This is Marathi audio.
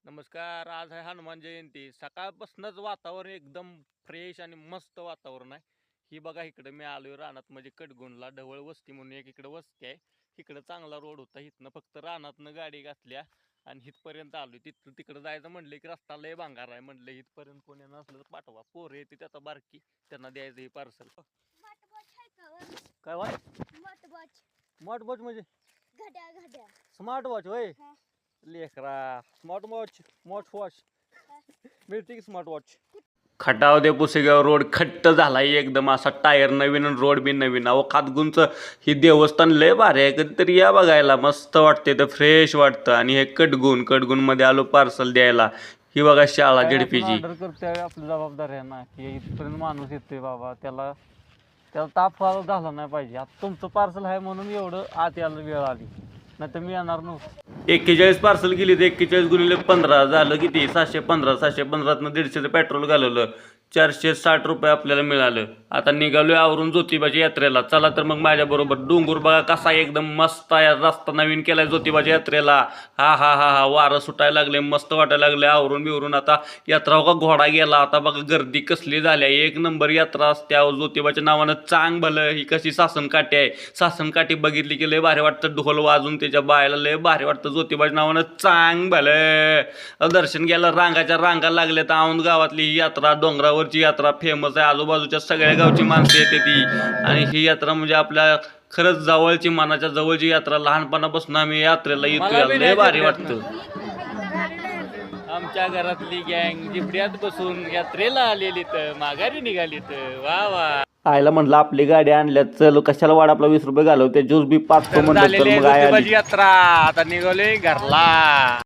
नमस्कार. आज आहे हनुमान जयंती. सकाळपासूनच वातावरण एकदम फ्रेश आणि मस्त वातावरण आहे. ही बघा इकडे मी आलोय रानात म्हणजे कडगुणला ढवळ वस्ती म्हणून एक इकडे वस्ती आहे. इकडे चांगला रोड होता. इथनं फक्त रानातनं गाडी घातल्या आणि इथपर्यंत आलोय. तिथं तिकडे जायचं म्हणलं की रस्ता लय भांगार आहे. म्हणलं इथपर्यंत कोणी नसलं तर पाठवा. पोरं येते त्याचा बारकी त्यांना द्यायचं हे पार्सल. काय वाय स्मार्ट वॉच म्हणजे स्मार्ट वॉच होय लेकरा. स्मार्ट वॉच मिळते की स्मार्ट वॉच. खटाव ते पुसेगाव रोड खट्ट झालाय एकदम असा. टायर नवीन आणि रोड बी नवीन. अहो खातगुंच ही देवस्थान लय भारी आहे. कधीतरी या बघायला मस्त वाटते तर फ्रेश वाटतं. आणि हे कडगुण मध्ये आलो पार्सल द्यायला. ही बघा शाळा झेडपीची ऑर्डर करते. आपली जबाबदारी आहे ना की इथपर्यंत माणूस येतोय बाबा. त्याला ताप झाला नाही पाहिजे. आता तुमचं पार्सल आहे म्हणून एवढं आत यायला वेळ आली, नाही तर मी येणार नव्हतं. 41 पार्सल केली तर 41 गुणिले 15 झालं किती 715. 715 150 पेट्रोल घालवलं. 460 रुपये आपल्याला मिळालं. आता निघालोय आवरून ज्योतिबाच्या यात्रेला. चला तर मग माझ्या बरोबर. डोंगर बघा कसा एकदम मस्त आहे. रस्ता नवीन केलाय ज्योतिबाच्या यात्रेला. हा हा हा हा वारं सुटायला लागले, मस्त वाटायला लागले. आवरून बिवरून आता यात्रा हो का घोडा गेला. आता बघा गर्दी कसली झाल्या. एक नंबर यात्रा असते ज्योतिबाच्या नावानं. चांग भलं ही कशी सासनकाठी आहे. सासनकाठी बघितली की लय भारी वाटतं. ढोल वाजून त्याच्या बायला लय भारी वाटतं. ज्योतिबाच्या नावानं चांग भलं. दर्शन घ्यायला रांगाच्या रांगा लागल्यात. औंध गावातली ही यात्रा डोंगरावरची यात्रा फेमस आहे. आजूबाजूच्या सगळ्या गावची माणसं येते ती. आणि ही यात्रा म्हणजे आपल्या खरंच जवळची, मनाच्या जवळची यात्रा. लहानपणापासून आम्ही यात्रेला येतोय. लय भारी वाटतं. आमच्या घरातली गँग जिपड्यात बसून यात्रेला आलेली तर माघारी निघाली तर वा वा. आयला म्हटलं आपली गाडी आणल्या चल कशाला वाढ आपला 20 रुपये घालवते. ज्यूस बी 5 म्हणलं यात्रा. आता निघालोय घरला.